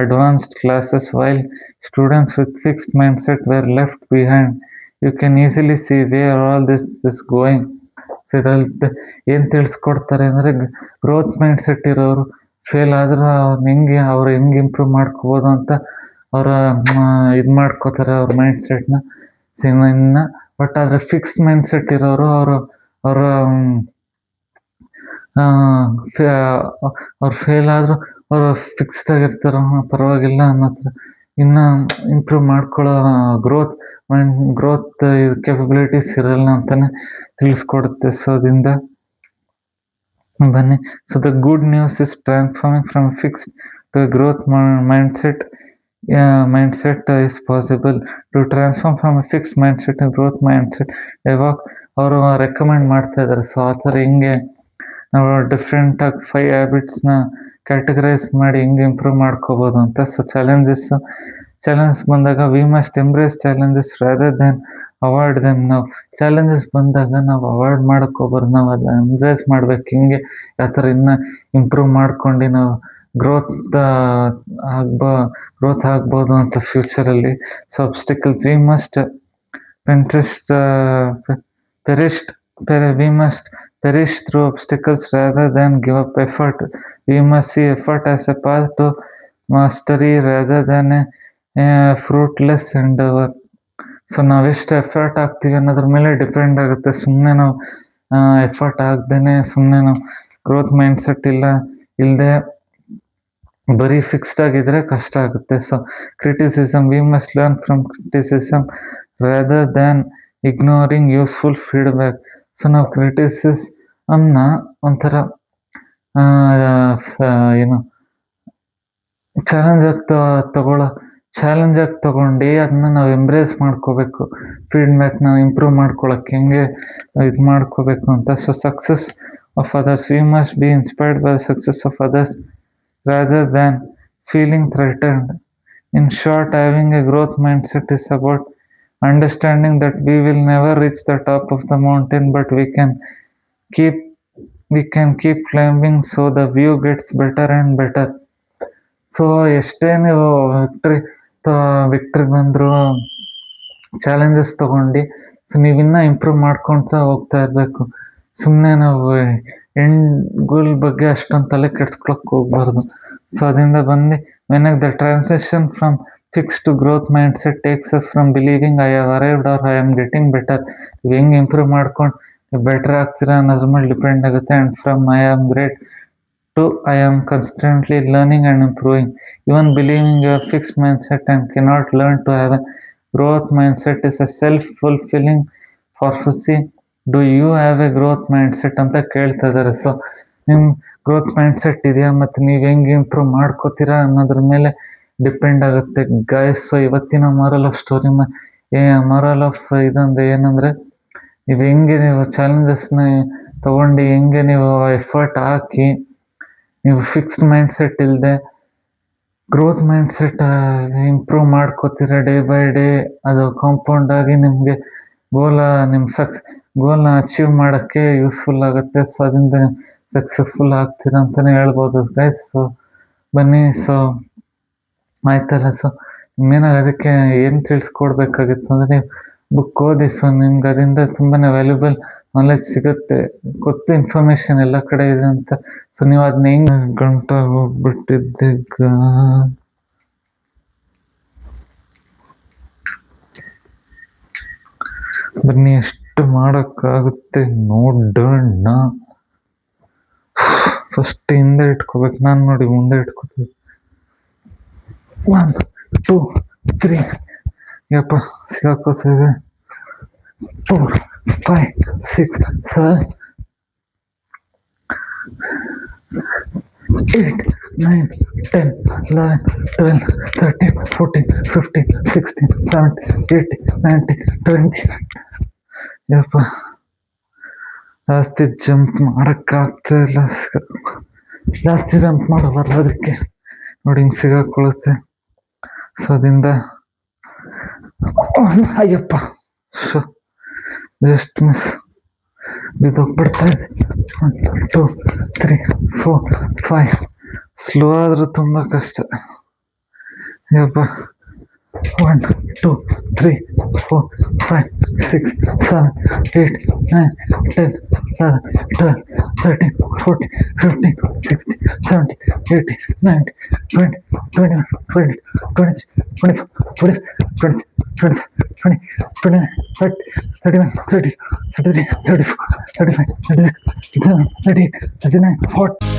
advanced classes, while students with fixed mindset were left behind. You can easily see where all this is going. So ಇದ್ರಲ್ಲಿ ಏನು ತಿಳಿಸ್ಕೊಡ್ತಾರೆ ಅಂದರೆ, growth mind set ಇರೋರು fail ಆದರೂ ಅವ್ರು ಹೆಂಗೆ improve ಮಾಡ್ಕೋಬೋದು ಅಂತ ಅವರ ಇದು ಮಾಡ್ಕೋತಾರೆ ಅವ್ರ ಮೈಂಡ್ ಸೆಟ್ನ. ಸೊ ಇನ್ನು ಬಟ್ ಆದರೆ ಫಿಕ್ಸ್ಡ್ ಮೈಂಡ್ ಸೆಟ್ ಇರೋರು ಅವರ ಅವ್ರು ಫೇಲ್ ಆದರೂ ಅವರು ಫಿಕ್ಸ್ಡ್ ಆಗಿರ್ತಾರೋ ಪರವಾಗಿಲ್ಲ ಅನ್ನೋ ಥರ ಇನ್ನು ಇಂಪ್ರೂವ್ ಮಾಡ್ಕೊಳ್ಳೋ ಗ್ರೋತ್ ಕೆಪಬಿಲಿಟೀಸ್ ಇರಲ್ಲ ಅಂತಲೇ ತಿಳಿಸ್ಕೊಡುತ್ತೆ. ಸೊ ಅದರಿಂದ ಬನ್ನಿ. So the good news is transforming from fixed to growth mindset is possible. To transform from a fixed mindset to growth mindset, ಯಾವಾಗ ಅವರು ರೆಕಮೆಂಡ್ ಮಾಡ್ತಾ ಇದ್ದಾರೆ. ಸೊ ಆ ಥರ ಹಿಂಗೆ ನಾವು ಡಿಫ್ರೆಂಟಾಗಿ 5 ಹ್ಯಾಬಿಟ್ಸ್ನ ಕ್ಯಾಟಗರೈಸ್ ಮಾಡಿ ಹೆಂಗೆ ಇಂಪ್ರೂವ್ ಮಾಡ್ಕೋಬೋದು ಅಂತ. ಸೊ ಚಾಲೆಂಜಸ್ ಬಂದಾಗ we must embrace challenges rather than avoid them. ನಾವು ಚಾಲೆಂಜಸ್ ಬಂದಾಗ ನಾವು ಅವಾಯ್ಡ್ ಮಾಡೋಕ್ಕೋಗ್ಬಾರ್ದು, ನಾವು ಅದನ್ನ ಎಂಬ್ರೇಸ್ ಮಾಡ್ಬೇಕು. ಹಿಂಗೆ ಯಾವ ಥರ ಇನ್ನೂ ಇಂಪ್ರೂವ್ ಮಾಡ್ಕೊಂಡು ನಾವು ಗ್ರೋತ್ ಆಗ್ಬೋದು ಅಂತ ಫ್ಯೂಚರಲ್ಲಿ. So obstacles we must perish through obstacles rather than give up effort. We must see effort as a path to mastery rather than a fruitless endeavor. So ನಾವೆಷ್ಟು ಎಫರ್ಟ್ ಹಾಕ್ತೀವಿ ಅನ್ನೋದ್ರ ಮೇಲೆ ಡಿಪೆಂಡ್ ಆಗುತ್ತೆ. ಸುಮ್ಮನೆ ನಾವು ಎಫರ್ಟ್ ಹಾಕ್ದೇನೆ ಸುಮ್ಮನೆ ನಾವು ಗ್ರೋತ್ ಮೈಂಡ್ಸೆಟ್ ಇಲ್ಲದೆ ಬರೀ ಫಿಕ್ಸ್ಡ್ ಆಗಿದ್ರೆ ಕಷ್ಟ ಆಗುತ್ತೆ. So criticism, we must learn from criticism rather than ignoring useful feedback. So ನಾವು ಕ್ರಿಟಿಸಿಸಮ್ನ ಒಂಥರ ಏನು ಚಾಲೆಂಜಾಗಿ ತಗೊಂಡು ಅದನ್ನ ನಾವು ಎಂಬ್ರೇಸ್ ಮಾಡ್ಕೋಬೇಕು. ಫೀಡ್ಬ್ಯಾಕ್ನ ಇಂಪ್ರೂವ್ ಮಾಡ್ಕೊಳಕ್ಕೆ ಹೆಂಗೆ ಇದು ಮಾಡ್ಕೋಬೇಕು ಅಂತ. So success of others, we must be inspired by success of others rather than feeling threatened. In short, having a growth mindset is about understanding that we will never reach the top of the mountain, but we can keep climbing so the view gets better and better. So ಎಷ್ಟೇ ನೀವು victory ಬಂದರೂ challenges ತೊಗೊಂಡು so ನೀವಿನ್ನೂ improve ಮಾಡ್ಕೊಳ್ತಾ ಹೋಗ್ತಾ ಇರಬೇಕು. ಸುಮ್ಮನೆ ನಾವು ಎಂಡ್ ಗೋಲ್ ಬಗ್ಗೆ ಅಷ್ಟೊಂದು ತಲೆ ಕೆಡ್ಸ್ಕೊಳಕ್ಕೆ ಹೋಗ್ಬಾರ್ದು. ಸೊ ಅದರಿಂದ when the transition from fix to growth mind set takes us from believing I have arrived or I am getting better. ನೀವು ಹೆಂಗೆ ಇಂಪ್ರೂವ್ ಮಾಡ್ಕೊಂಡು ನೀವು ಬೆಟರ್ ಆಗ್ತೀರಾ ಅನ್ನೋದ್ರ ಮೇಲೆ ಡಿಪೆಂಡ್ ಆಗುತ್ತೆ. And from I am great to I am constantly learning and improving. Even believing your fixed mind set and cannot learn to have a growth mind set is a self fulfilling prophecy. Do you have a growth mind set ಅಂತ ಕೇಳ್ತಾ ಇದ್ದಾರೆ. So ನಿಮ್ಮ growth mind set ಇದೆಯಾ ಮತ್ತು ನೀವು ಹೆಂಗೆ improve ಮಾಡ್ಕೋತೀರಾ ಅನ್ನೋದ್ರ ಮೇಲೆ ಡಿಪೆಂಡ್ ಆಗುತ್ತೆ ಗೈಸ್. ಸೊ ಇವತ್ತಿನ moral of story moral of ಇದೊಂದು ಏನಂದರೆ, ನೀವು ಚಾಲೆಂಜಸ್ನ ತೊಗೊಂಡು ಹೆಂಗೆ ನೀವು ಎಫರ್ಟ್ ಹಾಕಿ ನೀವು ಫಿಕ್ಸ್ಡ್ ಮೈಂಡ್ ಸೆಟ್ ಇಲ್ಲದೆ ಗ್ರೋತ್ ಮೈಂಡ್ ಸೆಟ್ ಇಂಪ್ರೂವ್ ಮಾಡ್ಕೋತೀರ ಡೇ ಬೈ ಡೇ, ಅದು ಕಾಂಪೌಂಡ್ ಆಗಿ ನಿಮಗೆ ಗೋಲ್ನ ಅಚೀವ್ ಮಾಡೋಕ್ಕೆ ಯೂಸ್ಫುಲ್ ಆಗುತ್ತೆ. ಸೊ ಅದರಿಂದ ಸಕ್ಸಸ್ಫುಲ್ ಆಗ್ತೀರ ಅಂತಲೇ ಹೇಳ್ಬೋದು ಗೈಸ್. ಸೊ ಬನ್ನಿ. ಸೊ ಆಯ್ತಲ್ಲ. ಸೊ ಇನ್ನೇನಾಗ ಅದಕ್ಕೆ ಏನು ತಿಳಿಸ್ಕೊಡ್ಬೇಕಾಗಿತ್ತು ಅಂದರೆ, ನೀವು ಬುಕ್ ಓದಿ. ಸೊ ನಿಮ್ಗೆ ಅದರಿಂದ ತುಂಬಾ ವ್ಯಾಲ್ಯೂಬಲ್ ನಾಲೆಜ್ ಸಿಗುತ್ತೆ, ಗೊತ್ತು ಇನ್ಫಾರ್ಮೇಷನ್ ಎಲ್ಲ ಕಡೆ ಇದೆ ಅಂತ. ಸೊ ನೀವು ಅದನ್ನ ಹೆಂಗೆ ಗಂಟಾಗಿ ಹೋಗ್ಬಿಟ್ಟಿದ್ದೀಗ ಬನ್ನಿ ಎಷ್ಟು ಮಾಡೋಕ್ಕಾಗುತ್ತೆ ನೋಡೋಣ. ಫಸ್ಟ್ ಹಿಂದೆ ಇಟ್ಕೋಬೇಕು, ನಾನು ನೋಡಿ ಮುಂದೆ ಇಟ್ಕೋತೀವಿ. 1 2 3 ಯಪ್ಪ ಸಿಗಾಕೋತಿದೆ. 4 5 6 7 8 9 10 11 12 13 14 15 16 17 18 19 20. ಯಪ್ಪ ಜಾಸ್ತಿ ಜಂಪ್ ಮಾಡೋಕ್ಕಾಗ್ತಾ ಇಲ್ಲ. ಜಾಸ್ತಿ ಜಂಪ್ ಮಾಡಬಾರ್ದು, ಅದಕ್ಕೆ ನೋಡಿ ಹಿಂಗೆ ಸಿಗಾಕೊಳ್ಳುತ್ತೆ. ಸೊ ಅದರಿಂದ ಅಯ್ಯಪ್ಪ ಜಸ್ಟ್ ಮಿಸ್ ಬಿದ್ದೋಗ್ಬಿಡ್ತಾ ಇದೆ. 1 2 3 4 5. ಸ್ಲೋ ಆದರೂ ತುಂಬ ಕಷ್ಟ. ಯಪ್ಪ 1 2 3 4 5 6 7 8 9 10 11 12 13 14 15 16 17 18 19 20 21 22 23 24 25 26 27 28 29 30 31 32 33 34 35 36 37 38 39 40.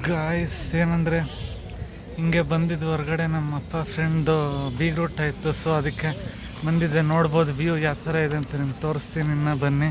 ಗಾಯ್ಸ್ ಏನಂದರೆ ಹಿಂಗೆ ಬಂದಿದ್ದು ಹೊರಗಡೆ, ನಮ್ಮ ಅಪ್ಪ ಫ್ರೆಂಡು ಬೀಗ್ರೂಟ್ ಆಯಿತು. ಸೊ ಅದಕ್ಕೆ ಬಂದಿದ್ದೆ. ನೋಡ್ಬೋದು ವ್ಯೂ ಯಾವ ಥರ ಇದೆ ಅಂತ ನಿಮ್ಗೆ ತೋರಿಸ್ತೀನಿ. ಇನ್ನು ಬನ್ನಿ.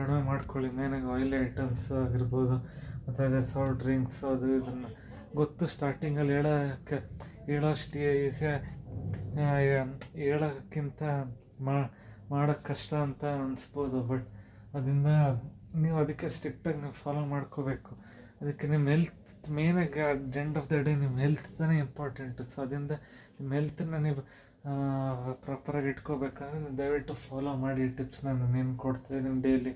ಕಡಿಮೆ ಮಾಡ್ಕೊಳ್ಳಿ. ಮೇನಾಗಿ ಆಯಿಲ್ ಐಟಮ್ಸ್ ಆಗಿರ್ಬೋದು, ಮತ್ತು ಅದೇ ಸಾಫ್ಟ್ ಡ್ರಿಂಕ್ಸ್ ಅದು ಇದನ್ನು ಗೊತ್ತು ಸ್ಟಾರ್ಟಿಂಗಲ್ಲಿ ಹೇಳೋಷ್ಟು ಈಸಿ ಹೇಳೋಕ್ಕಿಂತ ಮಾಡೋಕ್ಕೆ ಕಷ್ಟ ಅಂತ ಅನಿಸ್ಬೋದು. ಬಟ್ ಅದರಿಂದ ನೀವು ಅದಕ್ಕೆ ಸ್ಟ್ರಿಕ್ಟಾಗಿ ನೀವು ಫಾಲೋ ಮಾಡ್ಕೋಬೇಕು. ಅದಕ್ಕೆ ನಿಮ್ಮ ಹೆಲ್ತ್ ಮೇನಾಗಿ at end of the day ನಿಮ್ಮ ಹೆಲ್ತ್ ತಾನೇ ಇಂಪಾರ್ಟೆಂಟು. ಸೊ ಅದರಿಂದ ನಿಮ್ಮ ಹೆಲ್ತನ್ನ ನೀವು ಪ್ರಾಪರಾಗಿ ಇಟ್ಕೋಬೇಕಾದ್ರೆ ನೀವು ದಯವಿಟ್ಟು ಫಾಲೋ ಮಾಡಿ ಟಿಪ್ಸ್ನ ನಾನು ಕೊಡ್ತಾಯಿದ್ದೀನಿ ಡೈಲಿ.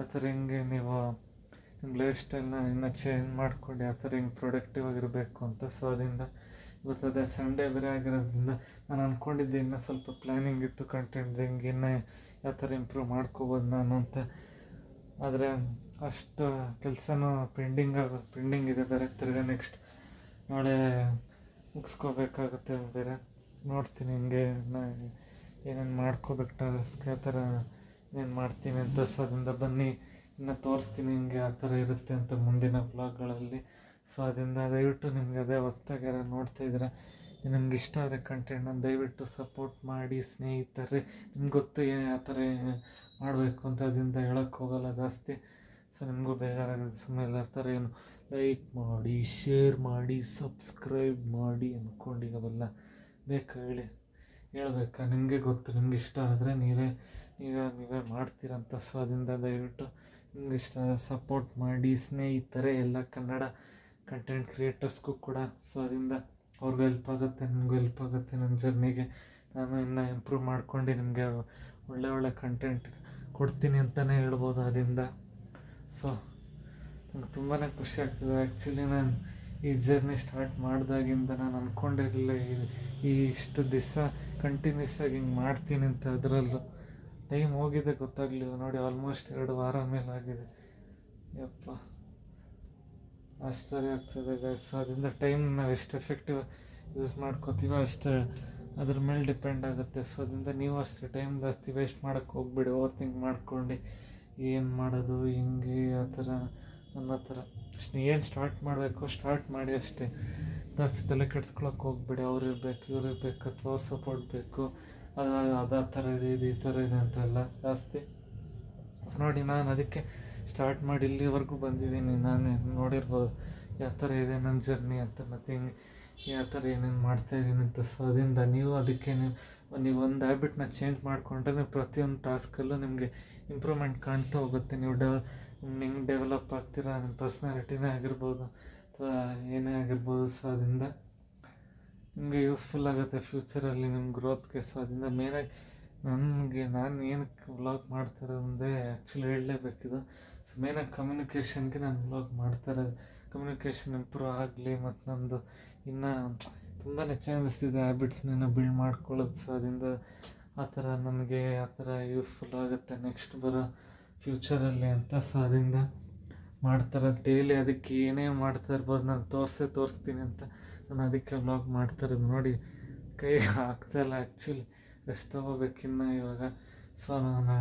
ಆ ಥರ ಹಿಂಗೆ ನೀವು ನಿಮ್ಮ ಲೈಫ್ ಸ್ಟೈಲ್ನ ಇನ್ನೂ ಚೇಂಜ್ ಮಾಡ್ಕೊಂಡು ಆ ಥರ ಹಿಂಗೆ ಪ್ರೊಡಕ್ಟಿವ್ ಆಗಿರಬೇಕು ಅಂತ. ಸೊ ಅದರಿಂದ ಇವತ್ತು ಅದೇ ಸಂಡೇ ಬೇರೆ ಆಗಿರೋದ್ರಿಂದ ನಾನು ಅಂದ್ಕೊಂಡಿದ್ದೆ ಇನ್ನೂ ಸ್ವಲ್ಪ ಪ್ಲ್ಯಾನಿಂಗ್ ಇತ್ತು ಕಂಟೆಂಟ್ ಹಿಂಗೆ ಇನ್ನೂ ಯಾವ ಥರ ಇಂಪ್ರೂವ್ ಮಾಡ್ಕೋಬೋದು ನಾನು ಅಂತ. ಆದರೆ ಅಷ್ಟು ಕೆಲಸನೂ ಪೆಂಡಿಂಗ್ ಇದೆ ಬೇರೆ. ತಿರ್ಗಾ ನೆಕ್ಸ್ಟ್ ನಾಳೆ ಮುಗಿಸ್ಕೋಬೇಕಾಗುತ್ತೆ ಬೇರೆ. ನೋಡ್ತೀನಿ ಹಿಂಗೆ ಏನೇನು ಮಾಡ್ಕೋಬೇಕು ಟಾಸ್ಕ್ ಆ ಥರ ಏನೇನು ಮಾಡ್ತೀನಿ ಅಂತ. ಸೊ ಅದರಿಂದ ಬನ್ನಿ ಇನ್ನು ತೋರಿಸ್ತೀನಿ ಹಿಂಗೆ ಆ ಥರ ಇರುತ್ತೆ ಅಂತ ಮುಂದಿನ ಬ್ಲಾಗ್ಗಳಲ್ಲಿ. ಸೊ ಅದರಿಂದ ದಯವಿಟ್ಟು ನಿಮಗೆ ಅದೇ ಹೊಸ್ದಾಗಿ ಯಾರು ನೋಡ್ತಾಯಿದ್ರೆ ನಿಮ್ಗೆ ಇಷ್ಟ ಆದರೆ ಕಂಟೆಂಟ್ನ ದಯವಿಟ್ಟು ಸಪೋರ್ಟ್ ಮಾಡಿ ಸ್ನೇಹಿತರೆ. ನಿಮ್ಗೆ ಗೊತ್ತು ಯಾವ ಥರ ಮಾಡಬೇಕು ಅಂತ, ಅದರಿಂದ ಹೇಳೋಕ್ಕೆ ಹೋಗಲ್ಲ ಜಾಸ್ತಿ. ಸೊ ನಿಮಗೂ ಬೇಜಾರಾಗುತ್ತೆ ಸುಮ್ಮನೆ ಎಲ್ಲರ ಥರ ಏನು ಲೈಕ್ ಮಾಡಿ, ಶೇರ್ ಮಾಡಿ, ಸಬ್ಸ್ಕ್ರೈಬ್ ಮಾಡಿ ಅಂದ್ಕೊಂಡು ಅವೆಲ್ಲ ಬೇಕಾ ಹೇಳ್ಬೇಕಾ? ನಿಮಗೆ ಗೊತ್ತು, ನಿಮ್ಗೆ ಇಷ್ಟ ಆದರೆ ನೀವೇ ಮಾಡ್ತೀರಂತ. ಸೊ ಅದರಿಂದ ದಯವಿಟ್ಟು ನಿಮ್ಗೆ ಇಷ್ಟ ಸಪೋರ್ಟ್ ಮಾಡಿ ಸ್ನೇಹಿತರೆ, ಎಲ್ಲ ಕನ್ನಡ ಕಂಟೆಂಟ್ ಕ್ರಿಯೇಟರ್ಸ್ಗೂ ಕೂಡ. ಸೊ ಅದರಿಂದ ಅವ್ರಿಗೂ ಹೆಲ್ಪ್ ಆಗುತ್ತೆ, ನಿಮಗೂ ಹೆಲ್ಪ್ ಆಗುತ್ತೆ. ನನ್ನ ಜರ್ನಿಗೆ ನಾನು ಇನ್ನೂ ಇಂಪ್ರೂವ್ ಮಾಡ್ಕೊಂಡು ನಿಮಗೆ ಒಳ್ಳೆ ಕಂಟೆಂಟ್ ಕೊಡ್ತೀನಿ ಅಂತಲೇ ಹೇಳ್ಬೋದು. ಅದರಿಂದ ಸೊ ನಂಗೆ ತುಂಬಾ ಖುಷಿ ಆಗ್ತದೆ. ಆ್ಯಕ್ಚುಲಿ ನಾನು ಈ ಜರ್ನಿ ಸ್ಟಾರ್ಟ್ ಮಾಡಿದಾಗಿಂದ ನಾನು ಅಂದ್ಕೊಂಡಿರಲಿಲ್ಲ ಇಷ್ಟು ದಿವಸ ಕಂಟಿನ್ಯೂಸ್ ಆಗಿ ಹಿಂಗೆ ಮಾಡ್ತೀನಿ ಅಂತ. ಅದರಲ್ಲೂ ಟೈಮ್ ಹೋಗಿದೆ ಗೊತ್ತಾಗಲಿಲ್ಲ ನೋಡಿ. ಆಲ್ಮೋಸ್ಟ್ 2 ವಾರ ಮೇಲಾಗಿದೆ. ಯಪ್ಪ, ಆಶ್ಚರ್ಯ ಆಗ್ತದೆ ಗೈಸ್. ಅದರಿಂದ ಟೈಮ್ ನಾವು ಎಷ್ಟು ಎಫೆಕ್ಟಿವ್ ಯೂಸ್ ಮಾಡ್ಕೋತೀವೋ ಅಷ್ಟು ಅದ್ರ ಮೇಲೆ ಡಿಪೆಂಡ್ ಆಗುತ್ತೆ. ಸೊ ಅದರಿಂದ ನೀವು ಅಷ್ಟೇ ಟೈಮ್ ಜಾಸ್ತಿ ವೇಸ್ಟ್ ಮಾಡೋಕ್ಕೆ ಹೋಗ್ಬಿಡಿ. ಓವರ್ ಥಿಂಕ್ ಮಾಡ್ಕೊಂಡು ಏನು ಮಾಡೋದು ಹಿಂಗೆ ಆ ಥರ ಅನ್ನೋ ಥರ ಏನು ಸ್ಟಾರ್ಟ್ ಮಾಡಬೇಕು ಸ್ಟಾರ್ಟ್ ಮಾಡಿ ಅಷ್ಟೇ. ಜಾಸ್ತಿ ತಲೆ ಕೆಡ್ಸ್ಕೊಳಕ್ಕೆ ಹೋಗ್ಬಿಡಿ. ಅವ್ರು ಇರಬೇಕು, ಇವ್ರು ಇರಬೇಕು, ಅಥವಾ ಅವ್ರು ಸಪೋರ್ಟ್ ಬೇಕು, ಅದು ಆ ಥರ ಇದೆ ಈ ಥರ ಇದೆ ಅಂತೆಲ್ಲ ಜಾಸ್ತಿ. ಸೊ ನೋಡಿ, ನಾನು ಅದಕ್ಕೆ ಸ್ಟಾರ್ಟ್ ಮಾಡಿ ಇಲ್ಲಿವರೆಗೂ ಬಂದಿದ್ದೀನಿ. ನಾನು ನೋಡಿರ್ಬೋದು ಯಾವ ಥರ ಇದೆ ನನ್ನ ಜರ್ನಿ ಅಂತ, ಮತ್ತು ಹಿಂಗೆ ಯಾವ ಥರ ಏನೇನು ಮಾಡ್ತಾಯಿದ್ದೀನಿ ಅಂತ. ಸೊ ಅದರಿಂದ ನೀವು ಅದಕ್ಕೆ ನೀವು ಒಂದು ಹ್ಯಾಬಿಟ್ನ ಚೇಂಜ್ ಮಾಡಿಕೊಂಡ್ರೆ ನೀವು ಪ್ರತಿಯೊಂದು ಟಾಸ್ಕಲ್ಲೂ ನಿಮಗೆ ಇಂಪ್ರೂವ್ಮೆಂಟ್ ಕಾಣ್ತಾ ಹೋಗುತ್ತೆ. ನೀವು ಹಿಂಗೆ ಡೆವಲಪ್ ಆಗ್ತೀರಾ, ನಿಮ್ಮ ಪರ್ಸ್ನಾಲಿಟಿನೇ ಆಗಿರ್ಬೋದು ಅಥವಾ ಏನೇ ಆಗಿರ್ಬೋದು. ಸೊ ಅದರಿಂದ ನಿಮಗೆ ಯೂಸ್ಫುಲ್ ಆಗುತ್ತೆ ಫ್ಯೂಚರಲ್ಲಿ ನಿಮ್ಮ ಗ್ರೋತ್ಗೆ. ಸೊ ಅದರಿಂದ ಮೇನಾಗಿ ನಾನು ಏನಕ್ಕೆ ವ್ಲಾಗ್ ಮಾಡ್ತಾಯಿರೋದಂದರೆ ಆ್ಯಕ್ಚುಲಿ ಹೇಳಲೇಬೇಕಿದು. ಸೊ ಮೇನಾಗಿ ಕಮ್ಯುನಿಕೇಷನ್ಗೆ ನಾನು ವ್ಲಾಗ್ ಮಾಡ್ತಾಯಿರೋದು. ಕಮ್ಯುನಿಕೇಷನ್ ಇಂಪ್ರೂವ್ ಆಗಲಿ ಮತ್ತು ನಮ್ಮದು ಇನ್ನೂ ತುಂಬಾ ಚೇಂಜಸ್ ಇದೆ, ಹ್ಯಾಬಿಟ್ಸ್ನ ಬಿಲ್ಡ್ ಮಾಡ್ಕೊಳ್ಳೋದು. ಸೊ ಅದರಿಂದ ಆ ಥರ ನನಗೆ ಆ ಥರ ಯೂಸ್ಫುಲ್ ಆಗುತ್ತೆ ನೆಕ್ಸ್ಟ್ ಬರೋ ಫ್ಯೂಚರಲ್ಲಿ ಅಂತ. ಸೊ ಅದರಿಂದ ಮಾಡ್ತಾಯಿರೋದು ಡೈಲಿ. ಅದಕ್ಕೆ ಏನೇ ಮಾಡ್ತಾ ಇರ್ಬೋದು ನಾನು ತೋರಿಸ್ತೀನಿ ಅಂತ ನಾನು ಅದಕ್ಕೆ ವ್ಲಾಗ್ ಮಾಡ್ತಾಯಿರೋದು. ನೋಡಿ, ಕೈ ಆಗ್ತಾಯಿಲ್ಲ ಆ್ಯಕ್ಚುಲಿ, ರೆಸ್ಟ್ ತೊಗೋಬೇಕಿನ್ನು ಇವಾಗ. ಸೊ ನಾನು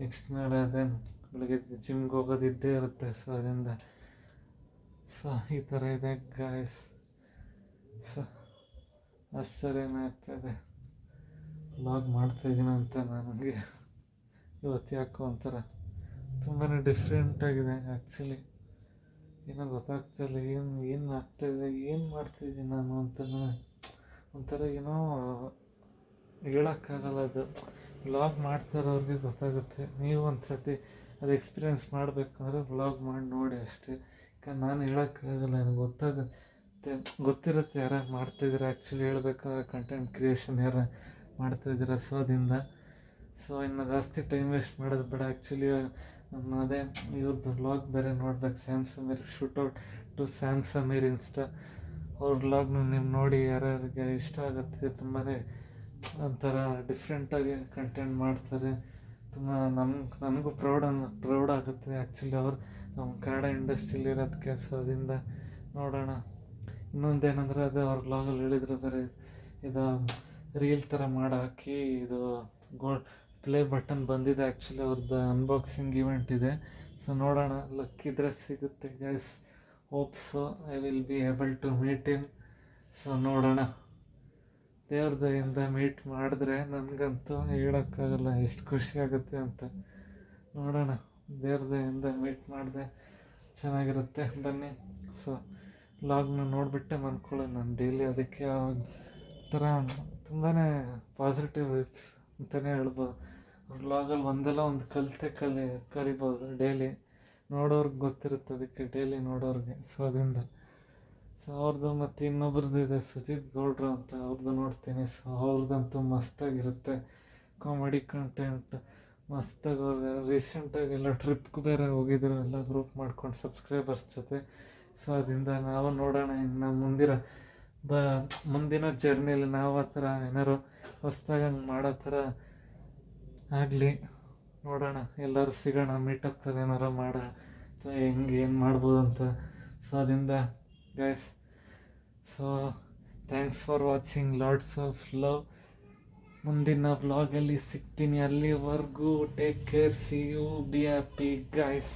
ನೆಕ್ಸ್ಟ್ ನಾಳೆ ಅದೇ ಬೆಳಗ್ಗೆ ಜಿಮ್ಗೆ ಹೋಗೋದಿದ್ದೇ ಇರುತ್ತೆ. ಸೊ ಅದರಿಂದ ಸೊ ಈ ಥರ ಇದೆ ಗಾಯ್ಸ್. ಸೊ ಆಶ್ಚರ್ಯನೇ ಆಗ್ತಾಯಿದೆ ವ್ಲಾಗ್ ಮಾಡ್ತಾಯಿದ್ದೀನಿ ಅಂತ. ನನಗೆ ಇವತ್ತು ಯಾಕೋ ಒಂಥರ ತುಂಬಾ ಡಿಫ್ರೆಂಟಾಗಿದೆ ಆ್ಯಕ್ಚುಲಿ. ಏನೋ ಗೊತ್ತಾಗ್ತಾಯಿಲ್ಲ ಏನು ಆಗ್ತಾಯಿದೆ, ಏನು ಮಾಡ್ತಾಯಿದ್ದೀನಿ ನಾನು ಅಂತ. ಒಂಥರ ಏನೋ ಹೇಳೋಕ್ಕಾಗಲ್ಲ. ಅದು ವ್ಲಾಗ್ ಮಾಡ್ತಾಯಿರೋರಿಗೆ ಗೊತ್ತಾಗುತ್ತೆ. ನೀವು ಒಂದು ಸತಿ ಅದು ಎಕ್ಸ್ಪೀರಿಯೆನ್ಸ್ ಮಾಡಬೇಕಂದ್ರೆ ವ್ಲಾಗ್ ಮಾಡಿ ನೋಡಿ ಅಷ್ಟೇ. ಯಾಕಂದ್ರೆ ನಾನು ಹೇಳೋಕ್ಕಾಗಲ್ಲ, ನನಗೆ ಗೊತ್ತಿರುತ್ತೆ ಯಾರು ಮಾಡ್ತಾಯಿದ್ದೀರಾ. ಆ್ಯಕ್ಚುಲಿ ಹೇಳ್ಬೇಕಾದ್ರೆ ಕಂಟೆಂಟ್ ಕ್ರಿಯೇಷನ್ ಯಾರು ಮಾಡ್ತಾಯಿದ್ದೀರಾ. ಸೊ ಅದರಿಂದ ಇನ್ನು ಜಾಸ್ತಿ ಟೈಮ್ ವೇಸ್ಟ್ ಮಾಡೋದು ಬೇಡ. ಆ್ಯಕ್ಚುಲಿ ನಮ್ಮ ಅದೇ ಇವ್ರದ್ದು ವ್ಲಾಗ್ ಬೇರೆ ನೋಡ್ಬೇಕು, Sam Sameer. Shoutout to Sam Sameer Insta. ಅವ್ರ ವ್ಲಾಗ್ನ ನೀವು ನೋಡಿ, ಯಾರ್ಯಾರಿಗೆ ಇಷ್ಟ ಆಗುತ್ತೆ. ತುಂಬಾ ಒಂಥರ ಡಿಫ್ರೆಂಟಾಗಿ ಕಂಟೆಂಟ್ ಮಾಡ್ತಾರೆ. ತುಂಬ ನನಗೂ ಪ್ರೌಡ್ ಆಗುತ್ತೆ ಆ್ಯಕ್ಚುಲಿ ಅವ್ರು ನಮ್ಮ ಕನ್ನಡ ಇಂಡಸ್ಟ್ರಿಯಲ್ಲಿ ಇರೋದಕ್ಕೆ. ಸೊ ಅದರಿಂದ ನೋಡೋಣ. ಇನ್ನೊಂದೇನೆಂದರೆ ಅದೇ ಅವ್ರ ವ್ಲಾಗಲ್ಲಿ ಹೇಳಿದ್ರು ಬೇರೆ, ಇದು ರೀಲ್ ಥರ ಮಾಡಾಕಿ ಇದು ಪ್ಲೇ ಬಟನ್ ಬಂದಿದೆ. ಆ್ಯಕ್ಚುಲಿ ಅವ್ರದ್ದು ಅನ್ಬಾಕ್ಸಿಂಗ್ ಇವೆಂಟ್ ಇದೆ. ಸೊ ನೋಡೋಣ, ಲಕ್ಕಿದ್ರೆ ಸಿಗುತ್ತೆ guys. Hope so I will be able to meet him. So ನೋಡೋಣ, ದೇವ್ರ ದಯಿಂದ ಮೀಟ್ ಮಾಡಿದ್ರೆ ನನಗಂತೂ ಹೇಳೋಕ್ಕಾಗಲ್ಲ ಎಷ್ಟು ಖುಷಿ ಆಗುತ್ತೆ ಅಂತ. ನೋಡೋಣ. ದೇವ್ರದಿಂದ ಮೀಟ್ ಮಾಡಿದೆ ಚೆನ್ನಾಗಿರುತ್ತೆ. ಬನ್ನಿ. ಸೊ ವ್ಲಾಗ್ನ ನೋಡಿಬಿಟ್ಟೆ ಮನ್ಕೊಳ್ಳೋದು ನಾನು ಡೈಲಿ. ಅದಕ್ಕೆ ಆ ಥರ ತುಂಬಾ ಪಾಸಿಟಿವ್ ವೈಬ್ಸ್ ಅಂತಲೇ ಹೇಳ್ಬೋದು. ವ್ಲಾಗಲ್ಲಿ ಒಂದಲ್ಲ ಒಂದು ಕಲಿಬೋದು ಡೈಲಿ. ನೋಡೋರ್ಗೆ ಗೊತ್ತಿರುತ್ತೆ, ಅದಕ್ಕೆ ಡೈಲಿ ನೋಡೋರಿಗೆ. ಸೊ ಅದರಿಂದ ಸೊ ಅವ್ರದ್ದು ಮತ್ತು ಇನ್ನೊಬ್ರದ್ದು ಇದೆ ಸುಜಿತ್ ಗೌಡ್ರು ಅಂತ, ಅವ್ರದ್ದು ನೋಡ್ತೀನಿ. ಸೊ ಅವ್ರದ್ದಂತೂ ಮಸ್ತಾಗಿರುತ್ತೆ ಕಾಮಿಡಿ ಕಂಟೆಂಟ್, ಮಸ್ತಾಗಿ. ಅವ್ರು ರೀಸೆಂಟಾಗಿ ಎಲ್ಲ ಟ್ರಿಪ್ಗೆ ಬೇರೆ ಹೋಗಿದ್ರು, ಎಲ್ಲ ಗ್ರೂಪ್ ಮಾಡ್ಕೊಂಡು ಸಬ್ಸ್ಕ್ರೈಬರ್ಸ್ ಜೊತೆ. ಸೊ ಅದರಿಂದ ನಾವು ನೋಡೋಣ ಇನ್ನು ಮುಂದಿನ ಜರ್ನಿಲಿ ನಾವು ಆ ಥರ ಏನಾರು ಹೊಸ್ದಾಗಿ ಹಂಗೆ ಮಾಡೋ ಥರ ಆಗಲಿ. ನೋಡೋಣ, ಎಲ್ಲರೂ ಸಿಗೋಣ, ಮೀಟಪ್ ಥರ ಏನಾರು ಮಾಡೋಣ, ಅಥವಾ ಹೆಂಗೆ ಏನು ಮಾಡ್ಬೋದು ಅಂತ. ಸೊ ಅದರಿಂದ guys, so thanks for watching, lots of love. ಮುಂದಿನ ವ್ಲಾಗಲ್ಲಿ ಸಿಗ್ತೀನಿ. ಅಲ್ಲಿವರೆಗೂ take care, see you, be happy guys.